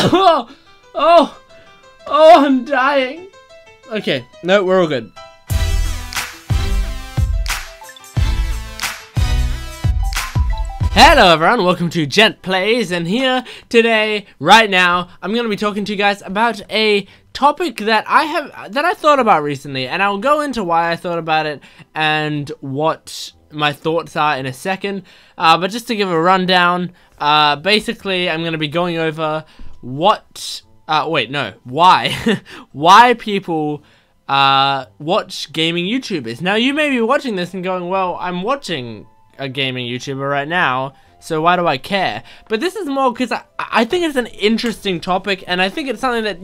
Oh, oh, oh, I'm dying. Okay, no, we're all good. Hello everyone, welcome to Gent Plays, and here today, right now, I'm going to be talking to you guys about a topic that I thought about recently, and I'll go into why I thought about it and what my thoughts are in a second. But just to give a rundown, basically I'm going to be going over why why people watch gaming YouTubers. Now you may be watching this and going, well, I'm watching a gaming YouTuber right now, so why do I care? But this is more because I think it's an interesting topic, and I think it's something that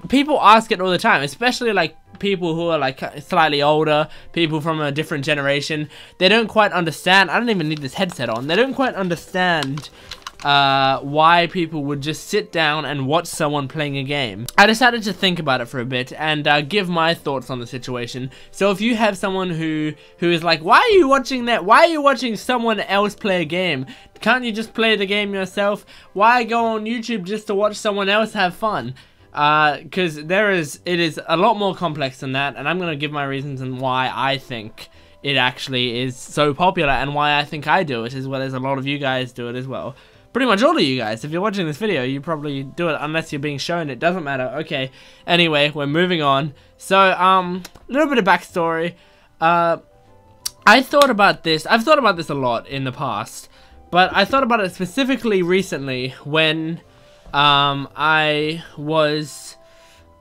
people ask it all the time, especially like people who are like slightly older, people from a different generation. They don't quite understand. I don't even need this headset on. They don't quite understand why people would just sit down and watch someone playing a game. I decided to think about it for a bit and give my thoughts on the situation. So if you have someone who is like, why are you watching that? Why are you watching someone else play a game? Can't you just play the game yourself? Why go on YouTube just to watch someone else have fun? Because it is a lot more complex than that, and I'm going to give my reasons and why I think it actually is so popular and why I think I do it, as well as a lot of you guys do it as well. Pretty much all of you guys. If you're watching this video, you probably do it unless you're being shown. It doesn't matter. Okay. Anyway, we're moving on. So, a little bit of backstory. I thought about this. I've thought about this a lot in the past, but I thought about it specifically recently when I was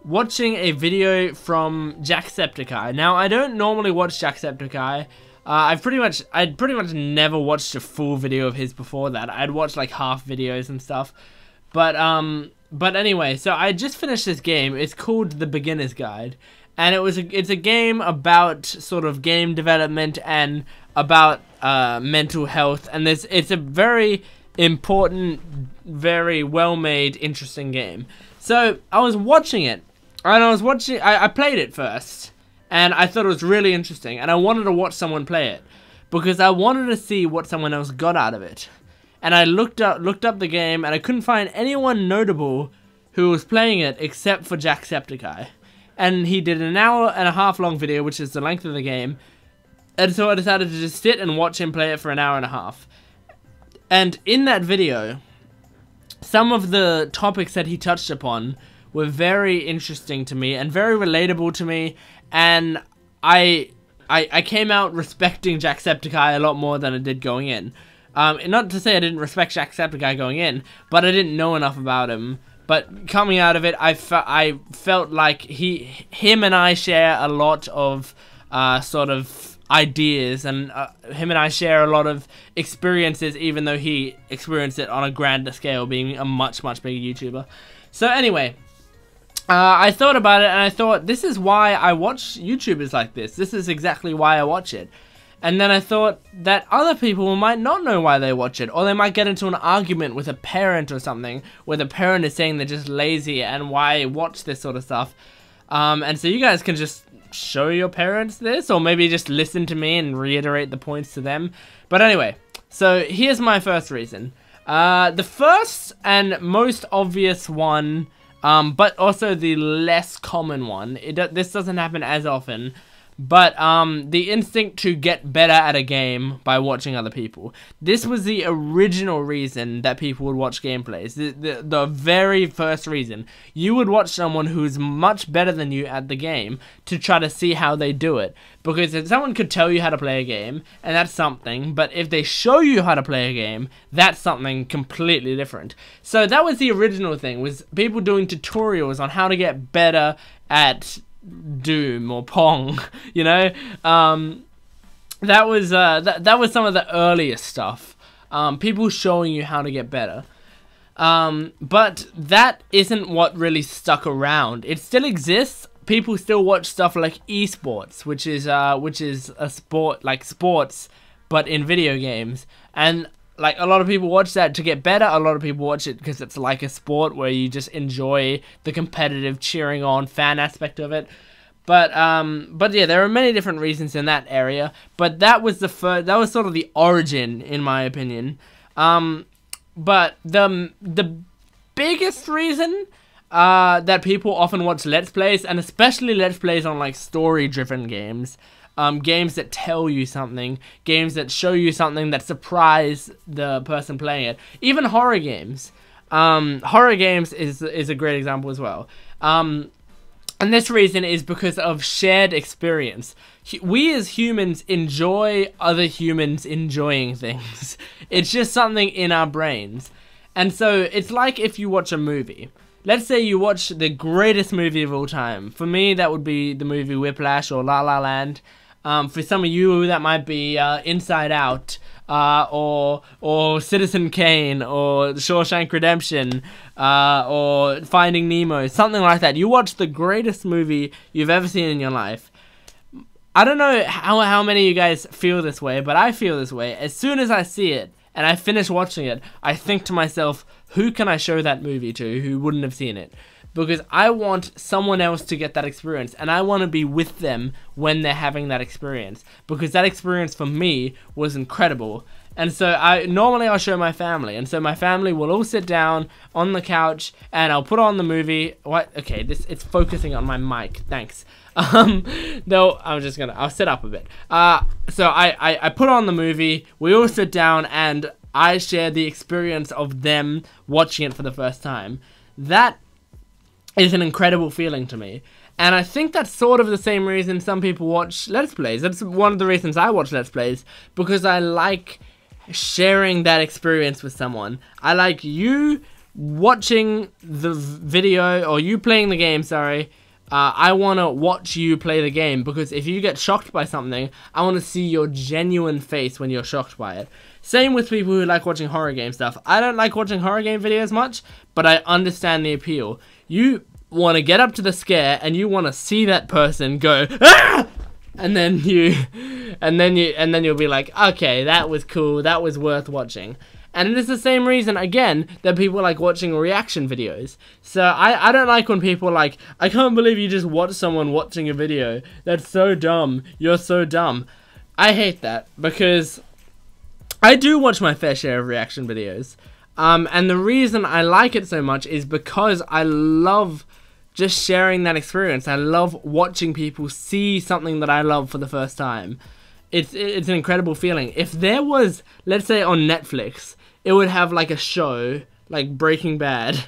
watching a video from Jacksepticeye. Now, I don't normally watch Jacksepticeye. I'd pretty much never watched a full video of his before that. I'd watched like half videos and stuff. But anyway, so I just finished this game. It's called The Beginner's Guide, and it's a game about sort of game development and about mental health, and it's a very important, very well-made, interesting game. So I was watching it, and I played it first. And I thought it was really interesting, and I wanted to watch someone play it because I wanted to see what someone else got out of it. And I looked up the game, and I couldn't find anyone notable who was playing it except for Jacksepticeye. And he did an hour and a half long video, which is the length of the game. And so I decided to just sit and watch him play it for an hour and a half. And in that video, some of the topics that he touched upon were very interesting to me and very relatable to me, and I came out respecting Jacksepticeye a lot more than I did going in. Not to say I didn't respect Jacksepticeye going in, but I didn't know enough about him. But coming out of it, I felt like him and I share a lot of sort of ideas, and him and I share a lot of experiences, even though he experienced it on a grander scale, being a much bigger YouTuber. So anyway, I thought about it, and I thought, this is why I watch YouTubers like this. This is exactly why I watch it. And then I thought that other people might not know why they watch it, or they might get into an argument with a parent or something, where the parent is saying they're just lazy and why watch this sort of stuff. And so you guys can just show your parents this, or maybe just listen to me and reiterate the points to them. But anyway, so here's my first reason. The first and most obvious one, but also the less common one. This doesn't happen as often, but the instinct to get better at a game by watching other people. This was the original reason that people would watch gameplays. The very first reason. You would watch someone who's much better than you at the game to try to see how they do it. Because if someone could tell you how to play a game, and that's something, but if they show you how to play a game, that's something completely different. So that was the original thing, was people doing tutorials on how to get better at Doom or Pong, you know. That was some of the earliest stuff. People showing you how to get better. But that isn't what really stuck around. It still exists. People still watch stuff like esports, which is a sport like sports, but in video games. And like, a lot of people watch that to get better. A lot of people watch it because it's like a sport where you just enjoy the competitive cheering on fan aspect of it. But yeah, there are many different reasons in that area. But that was that was sort of the origin, in my opinion. But the biggest reason that people often watch Let's Plays, and especially Let's Plays on like story-driven games, games that tell you something, games that show you something that surprise the person playing it, even horror games. Horror games is a great example as well. And this reason is because of shared experience. We as humans enjoy other humans enjoying things. It's just something in our brains. And so it's like if you watch a movie. Let's say you watch the greatest movie of all time. For me, that would be the movie Whiplash or La La Land. For some of you, that might be Inside Out, or Citizen Kane, or Shawshank Redemption, or Finding Nemo, something like that. You watch the greatest movie you've ever seen in your life. I don't know how many of you guys feel this way, but I feel this way. As soon as I see it, and I finish watching it, I think to myself, who can I show that movie to who wouldn't have seen it? Because I want someone else to get that experience, and I want to be with them when they're having that experience, because that experience for me was incredible. And so normally I'll show my family, and so my family will all sit down on the couch, and I'll put on the movie. What? Okay, it's focusing on my mic. Thanks. No, I'll sit up a bit. So I put on the movie. We all sit down, and I share the experience of them watching it for the first time. That is an incredible feeling to me. And I think that's sort of the same reason some people watch Let's Plays. That's one of the reasons I watch Let's Plays, because I like sharing that experience with someone. I like you watching the video, or you playing the game, sorry. I want to watch you play the game, because if you get shocked by something, I want to see your genuine face when you're shocked by it. Same with people who like watching horror game stuff. I don't like watching horror game videos much, but I understand the appeal. You want to get up to the scare, and you want to see that person go, ah! And then you'll be like, okay, that was cool, that was worth watching. And it's the same reason, again, that people like watching reaction videos. So I don't like when people are like, I can't believe you just watched someone watching a video. That's so dumb. You're so dumb. I hate that, because I do watch my fair share of reaction videos. And the reason I like it so much is because I love just sharing that experience. I love watching people see something that I love for the first time. It's an incredible feeling. If there was, let's say on Netflix, it would have like a show, like Breaking Bad,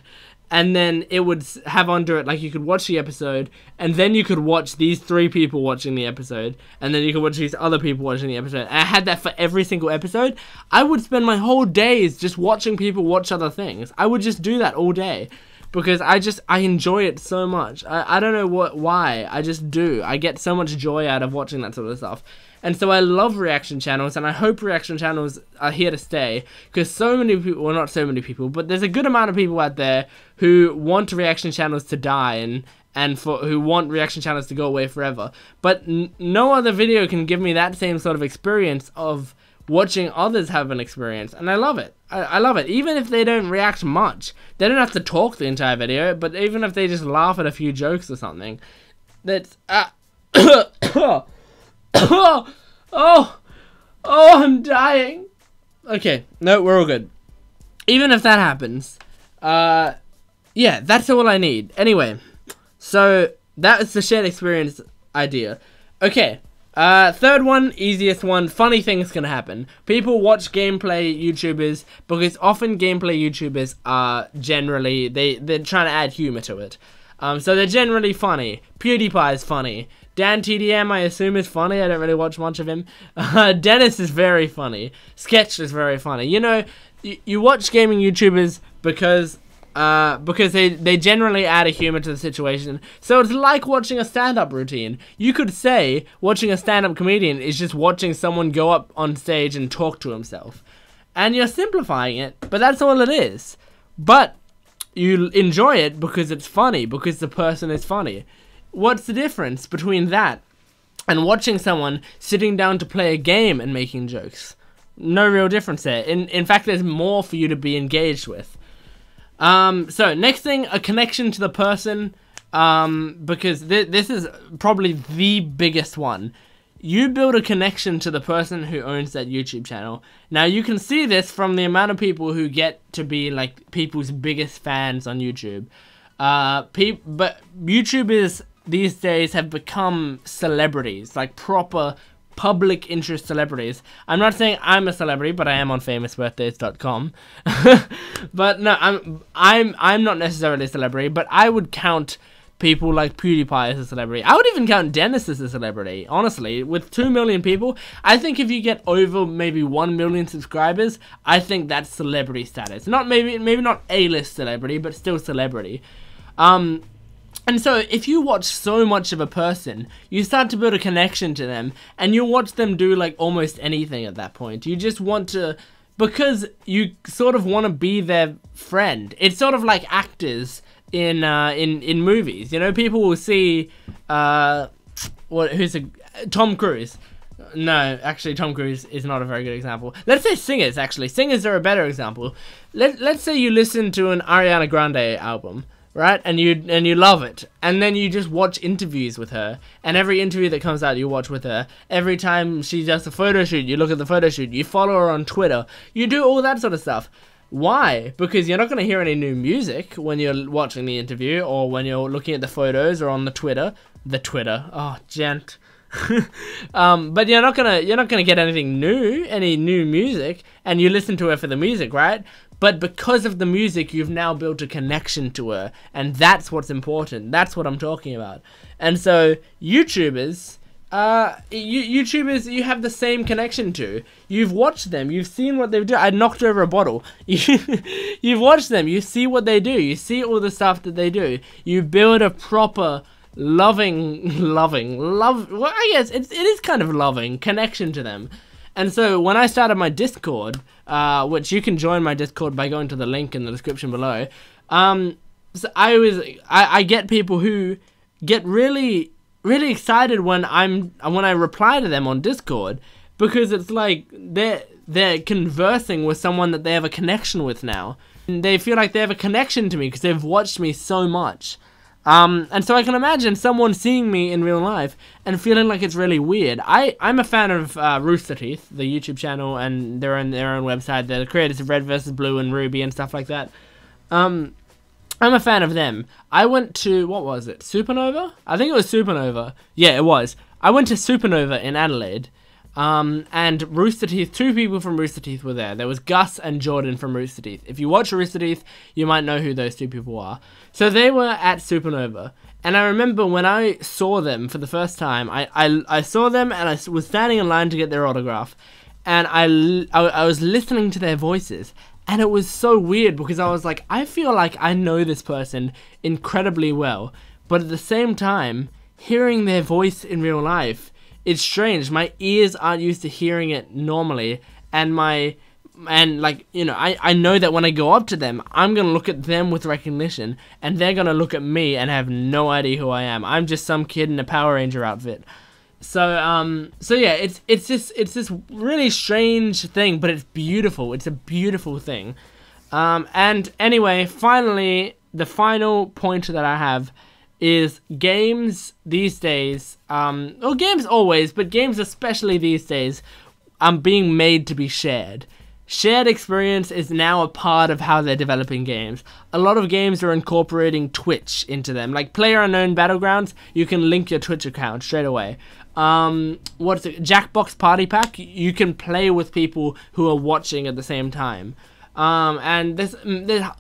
and then it would have under it, like you could watch the episode, and then you could watch these 3 people watching the episode, and then you could watch these other people watching the episode, and I had that for every single episode. I would spend my whole days just watching people watch other things. I would just do that all day, because I enjoy it so much. I don't know why, I just do. I get so much joy out of watching that sort of stuff. And so I love reaction channels, and I hope reaction channels are here to stay, because so many people, well, not so many people, but there's a good amount of people out there who want reaction channels to die, and who want reaction channels to go away forever. But no other video can give me that same sort of experience of watching others have an experience, and I love it. I love it. Even if they don't react much, they don't have to talk the entire video, but even if they just laugh at a few jokes or something, that's I'm dying. Okay, no, we're all good. Even if that happens, yeah, that's all I need. Anyway, so that is the shared experience idea. Okay, third one, easiest one, funny things can happen. People watch gameplay YouTubers because often gameplay YouTubers are generally, they're trying to add humor to it. So they're generally funny. PewDiePie is funny. Dan TDM, I assume, is funny. I don't really watch much of him. Dennis is very funny. Sketch is very funny. You know, you watch gaming YouTubers because they generally add a humor to the situation. So it's like watching a stand-up routine. You could say watching a stand-up comedian is just watching someone go up on stage and talk to himself. And you're simplifying it, but that's all it is. But you enjoy it because it's funny, because the person is funny. What's the difference between that and watching someone sitting down to play a game and making jokes? No real difference there. In fact, there's more for you to be engaged with. So next thing, a connection to the person, because this is probably the biggest one. you build a connection to the person who owns that YouTube channel. Now you can see this from the amount of people who get to be like people's biggest fans on YouTube. But YouTubers these days have become celebrities, like proper public interest celebrities. I'm not saying I'm a celebrity, but I am on famousbirthdays.com. But no, I'm not necessarily a celebrity, but I would count people like PewDiePie as a celebrity. I would even count Dennis as a celebrity, honestly. With 2 million people, I think if you get over maybe 1 million subscribers, I think that's celebrity status. Not maybe not A-list celebrity, but still celebrity. And so if you watch so much of a person, you start to build a connection to them, and you watch them do like almost anything at that point. You just want to, because you sort of want to be their friend. It's sort of like actors in movies. You know, people will see Tom Cruise. No, actually Tom Cruise is not a very good example. Let's say singers, actually. Singers are a better example. Let's say you listen to an Ariana Grande album, right? And you love it. And then you just watch interviews with her. And every interview that comes out, you watch with her. Every time she does a photo shoot, you look at the photo shoot. You follow her on Twitter. You do all that sort of stuff. Why? Because you're not going to hear any new music when you're watching the interview, or when you're looking at the photos, or on the Twitter. Oh, gent. But you're not gonna get any new music, and you listen to her for the music, right? But because of the music, you've now built a connection to her, and that's what's important. That's what I'm talking about. And so YouTubers, you have the same connection to. You've watched them, you've seen what they do. I knocked over a bottle. You've watched them, you see what they do, you see all the stuff that they do. You build a proper loving, well, I guess it is kind of loving connection to them. And so when I started my Discord, which you can join my Discord by going to the link in the description below, so I get people who get really excited when I reply to them on Discord, because it's like they're conversing with someone that they have a connection with now. And they feel like they have a connection to me because they've watched me so much. And so I can imagine someone seeing me in real life and feeling like it's really weird. I'm a fan of Rooster Teeth, the YouTube channel, and they're on their own website. They're the creators of Red vs. Blue and Ruby and stuff like that. I'm a fan of them. I went to, what was it, Supernova? I think it was Supernova. Yeah, it was. I went to Supernova in Adelaide. And Rooster Teeth, 2 people from Rooster Teeth were there. There was Gus and Jordan from Rooster Teeth. If you watch Rooster Teeth, you might know who those 2 people are. So they were at Supernova, and I remember when I saw them for the first time, I saw them, and I was standing in line to get their autograph, and I was listening to their voices, and it was so weird, because I was like, I feel like I know this person incredibly well, but at the same time, hearing their voice in real life, it's strange. My ears aren't used to hearing it normally, and like, you know, I know that when I go up to them, I'm gonna look at them with recognition, and they're gonna look at me and have no idea who I am. I'm just some kid in a Power Ranger outfit. So yeah, it's this really strange thing, but it's beautiful. It's a beautiful thing. And anyway, finally, the final point that I have is games these days, well, games always, but games especially these days, being made to be shared. Shared experience is now a part of how they're developing games. A lot of games are incorporating Twitch into them. Like PlayerUnknown Battlegrounds, you can link your Twitch account straight away. What's it? Jackbox Party Pack, you can play with people who are watching at the same time. And there's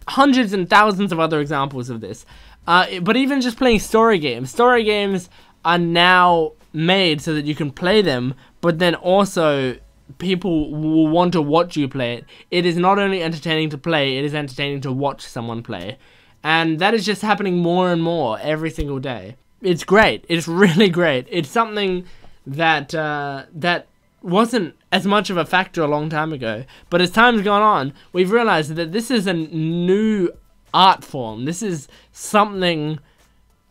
hundreds and thousands of other examples of this. But even just playing story games are now made so that you can play them, but then also people will want to watch you play it. It is not only entertaining to play, it is entertaining to watch someone play. And that is just happening more and more every single day. It's great. It's really great. It's something that that wasn't as much of a factor a long time ago. But as time's gone on, we've realized that this is a new art form. This is something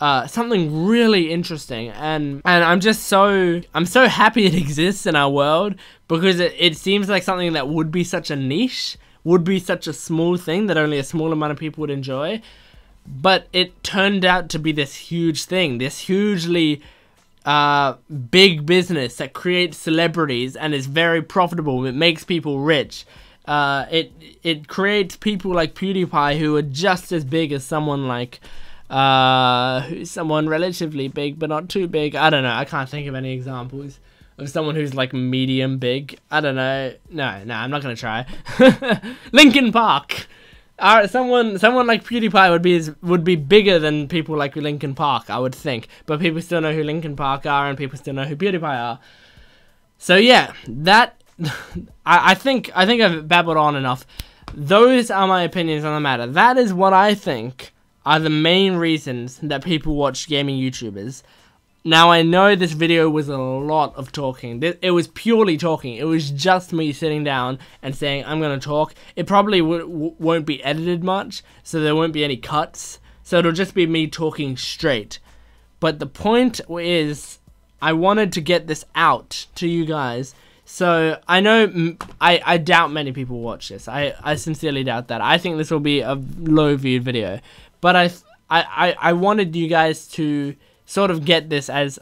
really interesting, and I'm so happy it exists in our world, because it seems like something that would be such a niche, would be such a small thing that only a small amount of people would enjoy, but it turned out to be this huge thing, this hugely big business that creates celebrities and is very profitable. It makes people rich. It creates people like PewDiePie who are just as big as someone like who's someone relatively big but not too big. I don't know. I can't think of any examples of someone who's like medium big. I don't know. No, I'm not gonna try. Linkin Park. Someone like PewDiePie would be bigger than people like Linkin Park, I would think. But people still know who Linkin Park are, and people still know who PewDiePie are. So yeah, that I think I've babbled on enough. Those are my opinions on the matter. That is what I think are the main reasons that people watch gaming YouTubers. Now, I know this video was a lot of talking. It was purely talking. It was just me sitting down and saying, I'm going to talk. It probably won't be edited much, so there won't be any cuts. So it'll just be me talking straight. But the point is, I wanted to get this out to you guys. So I know, I doubt many people watch this. I sincerely doubt that. I think this will be a low viewed video. But I wanted you guys to sort of get this as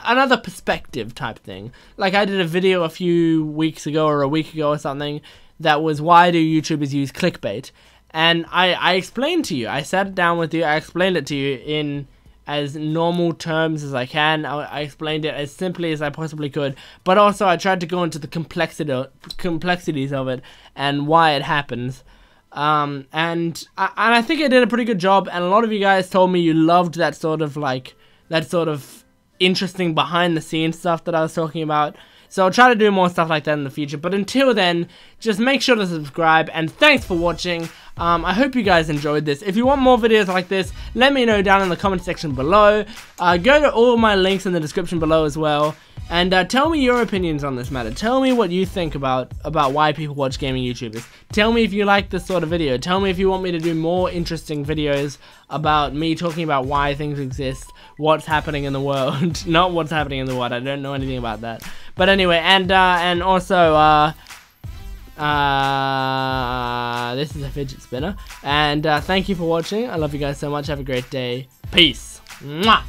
another perspective type thing. Like I did a video a few weeks ago or a week ago or something that was, why do YouTubers use clickbait? And I explained to you, I sat down with you, I explained it to you in as normal terms as I can. I explained it as simply as I possibly could, but also I tried to go into the complexities of it and why it happens. And I think I did a pretty good job, and a lot of you guys told me you loved that sort of interesting behind the scenes stuff that I was talking about. So I'll try to do more stuff like that in the future. But until then, just make sure to subscribe, and thanks for watching. I hope you guys enjoyed this. If you want more videos like this, let me know down in the comment section below. Go to all my links in the description below as well. And tell me your opinions on this matter. Tell me what you think about why people watch gaming YouTubers. Tell me if you like this sort of video. Tell me if you want me to do more interesting videos about me talking about why things exist, what's happening in the world. Not what's happening in the world. I don't know anything about that. But anyway, and also, this is a fidget spinner. And thank you for watching. I love you guys so much. Have a great day. Peace. Mwah!